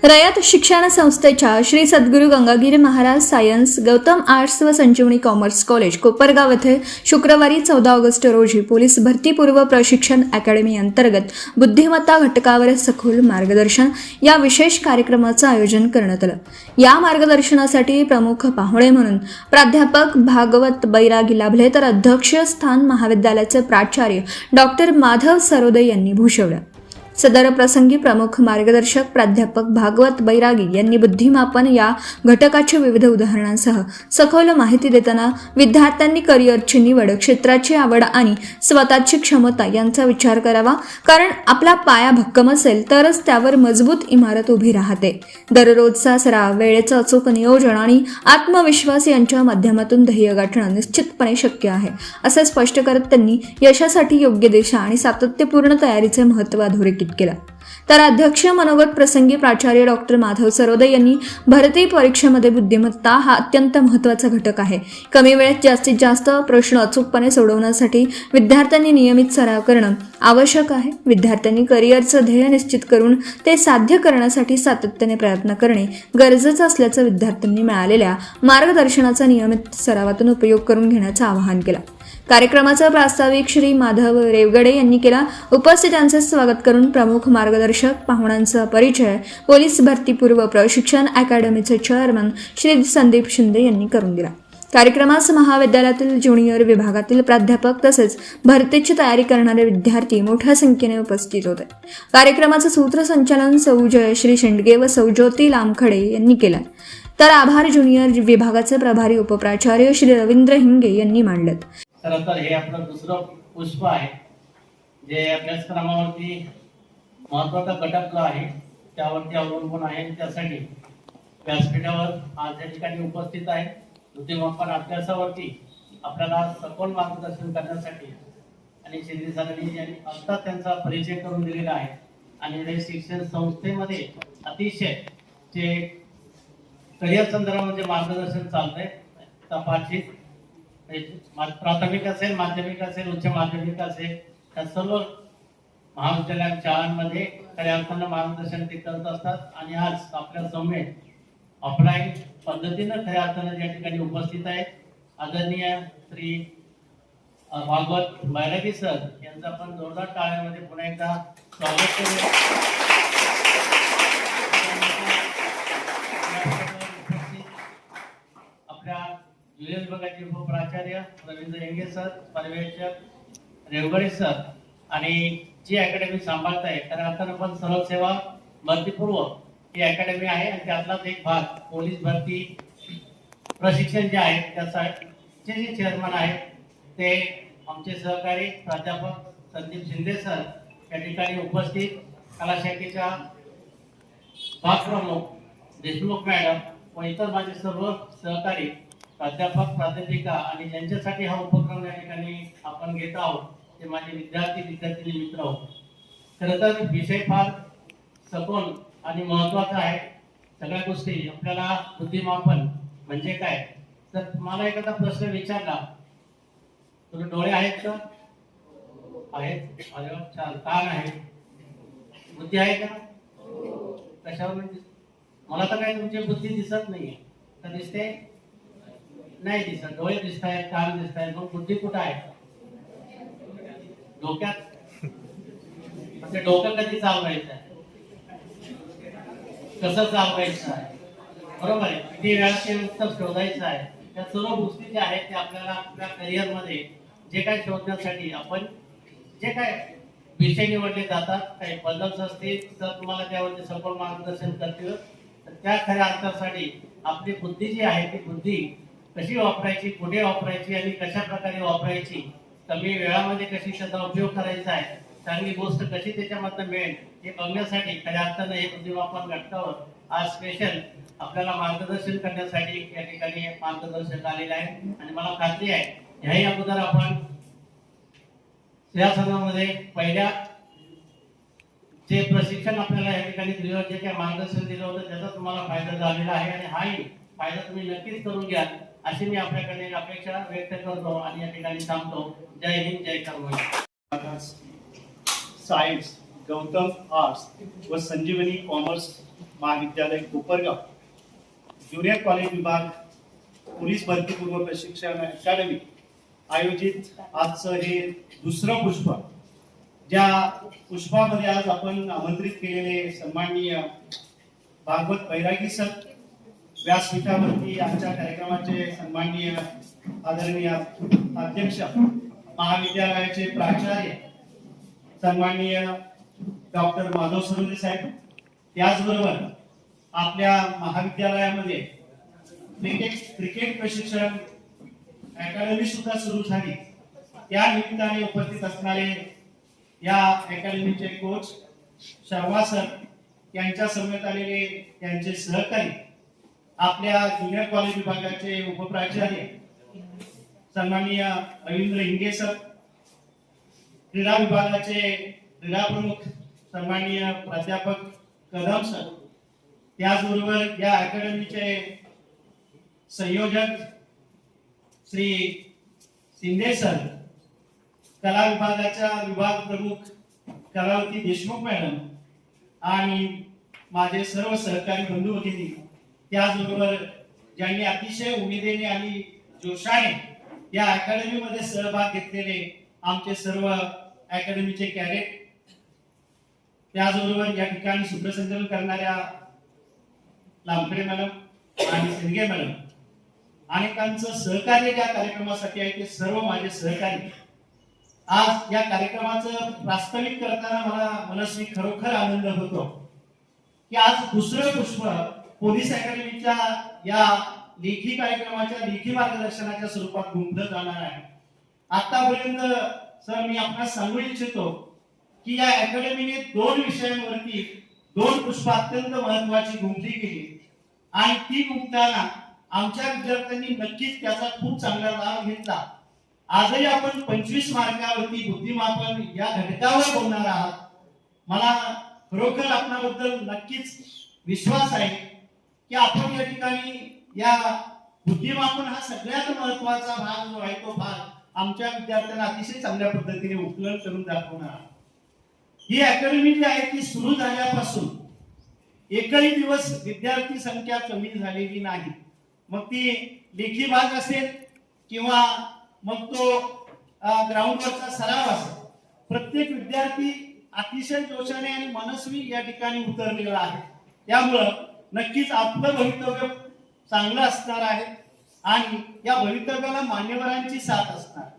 रयत शिक्षण संस्थेच्या श्री सद्गुरू Gangagir Maharaj science Gautam arts व संजीवनी कॉमर्स कॉलेज कोपरगाव येथे शुक्रवारी 14 ऑगस्ट रोजी पोलीस भरतीपूर्व प्रशिक्षण अकॅडमी अंतर्गत बुद्धिमत्ता घटकावर सखोल मार्गदर्शन या विशेष कार्यक्रमाचं आयोजन करण्यात आलं। या मार्गदर्शनासाठी प्रमुख पाहुणे म्हणून प्राध्यापक भागवत बैरागी लाभले तर अध्यक्ष स्थान महाविद्यालयाचे प्राचार्य डॉक्टर माधव सरोदे यांनी भूषवलं। सदर प्रसंगी प्रमुख मार्गदर्शक प्राध्यापक भागवत बैरागी यांनी बुद्धिमापन या घटकाच्या विविध उदाहरणांसह सखोल माहिती देताना विद्यार्थ्यांनी करिअरची निवड, क्षेत्राची आवड आणि स्वतःची क्षमता यांचा विचार करावा, कारण आपला पाया भक्कम असेल तरच त्यावर मजबूत इमारत उभी राहते। दररोजचा सराव, वेळेचं अचूक नियोजन आणि आत्मविश्वास यांच्या माध्यमातून ध्येय गाठणं निश्चितपणे शक्य आहे, असे स्पष्ट करत त्यांनी यशासाठी योग्य दिशा आणि सातत्यपूर्ण तयारीचे महत्त्व अधोरेखित केला। तर अध्यक्ष मनोगत प्रसंगी प्राचार्य डॉक्टर माधव सरोदे यांनी भरती परीक्षेमध्ये बुद्धिमत्ता हा अत्यंत महत्त्वाचा घटक आहे। कमी वेळेत जास्तीत जास्त प्रश्न अचूकपणे सोडवण्यासाठी विद्यार्थ्यांनी नियमित सराव करणं आवश्यक आहे। विद्यार्थ्यांनी करिअरचं ध्येय निश्चित करून ते साध्य करण्यासाठी सातत्याने प्रयत्न करणे गरजेचं असल्याचं विद्यार्थ्यांनी मिळालेल्या मार्गदर्शनाचा नियमित सरावातून उपयोग करून घेण्याचं आवाहन केलं। कार्यक्रमाचा प्रास्ताविक श्री माधव रेवगडे यांनी केला। उपस्थितांचे स्वागत करून प्रमुख मार्गदर्शक पाहुण्यांचा परिचय पोलीस भरतीपूर्व प्रशिक्षण अकॅडमीचे चेअरमन श्री संदीप शिंदे यांनी करून दिला। कार्यक्रमास महाविद्यालयातील ज्युनियर विभागातील प्राध्यापक तसेच भरतीची तयारी करणारे विद्यार्थी मोठ्या संख्येने उपस्थित होते। कार्यक्रमाचे सूत्रसंचालन सौ जयश्री शेंडगे व सौ ज्योती लामखडे यांनी केले, तर आभार ज्युनियर विभागाचे प्रभारी उपप्राचार्य श्री रवींद्र हिंगे यांनी मांडले। खरं तर हे आपलं दुसरं पुष्प आहे जे अभ्यासक्रमावरती महत्त्वाचा घटक आहे, त्यावरती अवलंबून आहे। त्यासाठी व्यासपीठावर आज या ठिकाणी उपस्थित आहे। बुद्धिमापन अभ्यासावरती आपल्याला सखोल मार्गदर्शन करण्यासाठी आणि शिंदे सरांनी आत्ताच त्यांचा परिचय करून दिलेला आहे आणि हे शिक्षण संस्थेमध्ये अतिशय जे करिअर संदर्भामध्ये मार्गदर्शन चालतंय, तपासित प्राथमिक असेल, माध्यमिक असेल, उच्च माध्यमिक असेल, त्या सर्व महाविद्यालय शाळांमध्ये खऱ्या अर्थानं मार्गदर्शन ते करत असतात। आणि आज आपल्या समोर ऑफलाईन पद्धतीनं खऱ्या अर्थानं या ठिकाणी उपस्थित आहेत आदरणीय श्री भागवत बैरागी सर यांचं आपण जोरदार टाळ्यांमध्ये पुन्हा एकदा स्वागत करूया। आपल्या ज्युनियर विभागाचे उपप्राचार्य रवींद्र हिंगे सर, पर्यवेक्षक रेवगडे सर आणि जी अकॅडमी सांभाळत आहे खऱ्या अर्थानं पण सरळ सेवा भरतीपूर्व ही अकॅडमी आहे आणि त्यातलाच एक भाग पोलीस भरती प्रशिक्षण जे आहे त्याचे जे चेअरमन आहेत ते आमचे सहकारी प्राध्यापक संदीप शिंदे सर या ठिकाणी उपस्थित, कला शाखेच्या भाग प्रमुख देशमुख मॅडम व इतर माझे सर्व सहकारी प्राध्यापक प्राध्यापिका आणि ज्यांच्यासाठी हा उपक्रम या ठिकाणी आपण घेत आहोत ते माझे विद्यार्थी मित्र आहोत। खरं तर विषय फार सखोल आणि महत्त्वाचा आहे। सगळ्या गोष्टी आपल्याला बुद्धिमापन म्हणजे काय, तर मला एखादा प्रश्न विचारला, तुला डोळे आहेत का? आहेत? अरे छान। कान आहे? बुद्धी आहे का? कशावर? मला तर काही तुमची बुद्धी दिसत नाहीये, तर दिसते नाही दिसत। डोळे दिसत आहेत, कान दिसत आहेत, मग बुद्धी कुठं आहे? डोक्यात। म्हणजे डोकं कधी चालवायचं आहे, कसं चालवायचं आहे, बरोबर आहे, किती वेळा ते उत्तर शोधायचं आहे, त्या सर्व गोष्टी ज्या आहेत ते आपल्याला आपल्या करिअर मध्ये जे काय शोधण्यासाठी आपण जे काय विषय निवडले जातात, काही बदल असतील तर तुम्हाला त्यावरती सखोल मार्गदर्शन करतील, तर त्या खऱ्या अर्थासाठी आपली बुद्धी जी आहे ती बुद्धी कशी वापरायची, कुठे वापरायची आणि कशा प्रकारे वापरायची, कमी वेळामध्ये कशी त्याचा उपयोग करायचा आहे, चांगली गोष्ट कशी त्याच्यामधनं मिळेल हे बघण्यासाठी खऱ्या अर्थानं हे बुद्धिमापन घटकावर आज स्पेशल आपल्याला मार्गदर्शन करण्यासाठी या ठिकाणी मार्गदर्शक आलेलं आहे। आणि मला खात्री आहे ह्याही अगोदर आपण सिंहासनामध्ये पहिल्या जे प्रशिक्षण आपल्याला या ठिकाणी दिलं, जे काही मार्गदर्शन दिलं होतं त्याचा तुम्हाला फायदा झालेला आहे आणि हाही फायदा तुम्ही नक्कीच करून घ्या अशी मी आपल्याकडे अपेक्षा व्यक्त करतो आणि या ठिकाणी थांबतो। जय हिंद, जय कर्मवीर। सायन्स गौतम आर्ट्स व संजीवनी कॉमर्स महाविद्यालय कोपरगाव ज्युनियर कॉलेज विभाग पोलीस भरती पूर्व प्रशिक्षण अकादमी आयोजित आजचं हे दुसरं पुष्प, ज्या पुष्पामध्ये आज आपण आमंत्रित केलेले सन्माननीय भागवत बैरागी सर, व्यासपीठावरती आजच्या कार्यक्रमाचे सन्माननीय आदरणीय अध्यक्ष, महाविद्यालयाचे प्राचार्य सन्माननीय डॉक्टर माधव सरोदे साहेब, त्याचबरोबर आपल्या महाविद्यालयामध्ये क्रिकेट प्रशिक्षण अकादमी सुद्धा सुरू झाली, त्या निमित्ताने उपस्थित असणारे या अकादमीचे कोच शर्मा सर, यांच्या समेत आलेले त्यांचे सहकारी, आपल्या ज्युनियर कॉलेज विभागाचे उपप्राचार्य सन्माननीय रवींद्र हिंगे सर, क्रीडा विभागाचे क्रीडा प्रमुख सन्माननीय प्राध्यापक कदम सर, त्याचबरोबर या अकादमीचे संयोजक श्री शिंदे सर, कला विभागाच्या विभाग प्रमुख कलावती देशमुख मॅडम आणि माझे सर्व सहकारी बंधू भगिनी, त्याचबरोबर ज्यांनी अतिशय उमेदीने आणि जोशाने या अकादमीमध्ये सहभाग घेतलेले आमचे सर्व अकादमीचे कॅडेट, त्याचबरोबर या ठिकाणी सूत्रसंचालन करणाऱ्या लांबडे मॅडम आणि सिंगे मॅडम, अनेकांचं सहकार्य या कार्यक्रमासाठी आहे ते सर्व माझे सहकारी. आज या कार्यक्रमाचं प्रास्ताविक करताना मला मनस्वी खरोखर आनंद होतो की आज दुसरं पुष्प पोलीस अकादमीच्या या लेखी कार्यक्रमाच्या लेखी मार्गदर्शनाच्या स्वरूपात गुंफलं जाणार आहे. आतापर्यंत सर मी आपणास सांगू इच्छितो की या अकादमीने 2 विषयांवरती 2 पुष्प अत्यंत महत्वाची गुंफली गेली आणि ती गुंफताना आमच्या विद्यार्थ्यांनी नक्कीच त्याचा खूप चांगला लाभ घेतला. आजही आपण 25 मार्कावरती बुद्धिमापन या घटकावर बोलणार आहात. मला खरोखर आपल्याबद्दल नक्कीच विश्वास आहे की आपण या ठिकाणी या बुद्धिमापन हा सगळ्यात महत्वाचा भाग जो आहे तो भाग आमच्या विद्यार्थ्यांना अतिशय चांगल्या पद्धतीने उपलब्ध करून दाखवणार. ही अकादमी जी आहे ती सुरू झाल्यापासून एकही दिवस विद्यार्थी संख्या कमी झालेली नाही. मग ती लेखी भाग असेल किंवा मग तो ग्राउंडवरचा सराव असेल, प्रत्येक विद्यार्थी अतिशय जोशाने आणि मनस्वी या ठिकाणी उतरलेला आहे. त्यामुळं नक्कीच आपलं भवितव्य चांगलं असणार आहे आणि या भवितव्याला मान्यवरांची साथ असणार.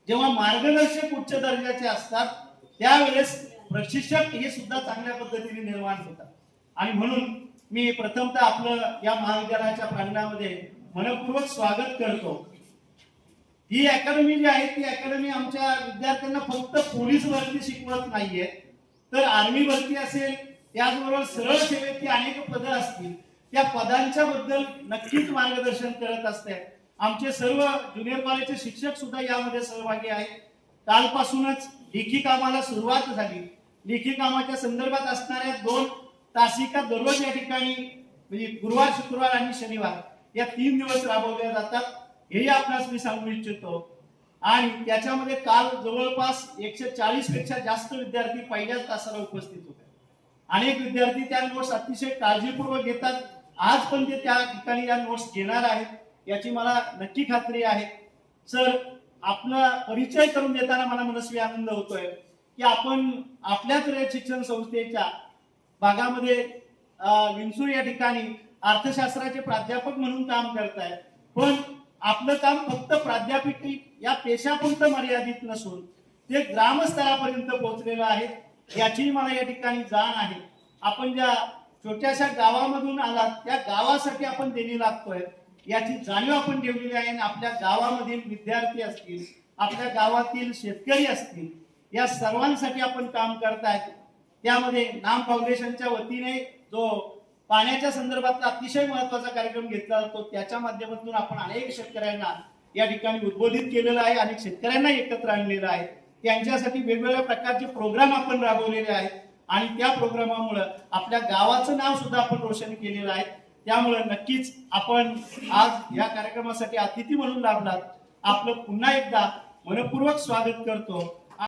जेव्हा मार्गदर्शक उच्च दर्जाचे असतात त्यावेळेस प्रशिक्षक हे सुद्धा चांगल्या पद्धतीने निर्माण होतात. आणि म्हणून मी प्रथमतः आपलं या महाविद्यालयाच्या प्रांगणामध्ये मनपूर्वक स्वागत करतो. ही अकादमी जी आहे ती अकादमी आमच्या विद्यार्थ्यांना फक्त पोलीस भरती शिकवत नाहीये, तर आर्मी भरती असेल, त्याचबरोबर सरळ सेवेची अनेक पदं असतील, त्या पदांच्या बद्दल नक्कीच मार्गदर्शन करत असते. आमचे सर्व ज्युनियर कॉलेजचे शिक्षक सुद्धा यामध्ये सहभागी आहेत. कालपासूनच लेखी कामाला सुरुवात झाली. लेखी कामाच्या संदर्भात असणाऱ्या 2 तासिका दररोज या ठिकाणी म्हणजे गुरुवार, शुक्रवार आणि शनिवार या 3 दिवस राबवल्या जातात, हेही आपणास मी सांगू इच्छितो. आणि त्याच्यामध्ये काल जवळपास 140 पेक्षा जास्त विद्यार्थी पहिल्याच तासाला उपस्थित होते. अनेक विद्यार्थी त्या नोट्स अतिशय काळजीपूर्वक घेतात. आज पण ते त्या ठिकाणी या नोट्स घेणार आहेत याची मला नक्की खात्री आहे. सर, आपला परिचय करून देताना मला मनस्वी आनंद होतोय की आपण आपल्याच रयत शिक्षण संस्थेच्या भागामध्ये विंचूर या ठिकाणी अर्थशास्त्राचे प्राध्यापक म्हणून काम करताय. पण आपलं काम फक्त प्राध्यापकी या पेशापुरतं मर्यादित नसून ते ग्रामस्तरापर्यंत पोहोचलेलं आहे याची मला या ठिकाणी जाण आहे. आपण ज्या छोट्याशा गावामधून आलात त्या गावासाठी आपण देणी लागतोय याची जाणीव आपण ठेवलेली आहे. आणि आपल्या गावामधील विद्यार्थी असतील, आपल्या गावातील शेतकरी असतील, या सर्वांसाठी आपण काम करतायत. त्यामध्ये नाम फाउंडेशनच्या वतीने जो पाण्याच्या संदर्भातला अतिशय महत्वाचा कार्यक्रम घेतला जातो त्याच्या माध्यमातून आपण अनेक शेतकऱ्यांना या ठिकाणी उद्बोधित केलेलं आहे, अनेक शेतकऱ्यांना एकत्र आणलेलं आहे. त्यांच्यासाठी वेगवेगळ्या प्रकारचे प्रोग्राम आपण राबवलेले आहेत आणि त्या प्रोग्रामामुळे आपल्या गावाचं नाव सुद्धा आपण रोशन केलेलं आहे. त्यामुळे नक्कीच आपण आज या कार्यक्रमासाठी अतिथी म्हणून लाभलात. आपलं पुन्हा एकदा मनपूर्वक स्वागत करतो.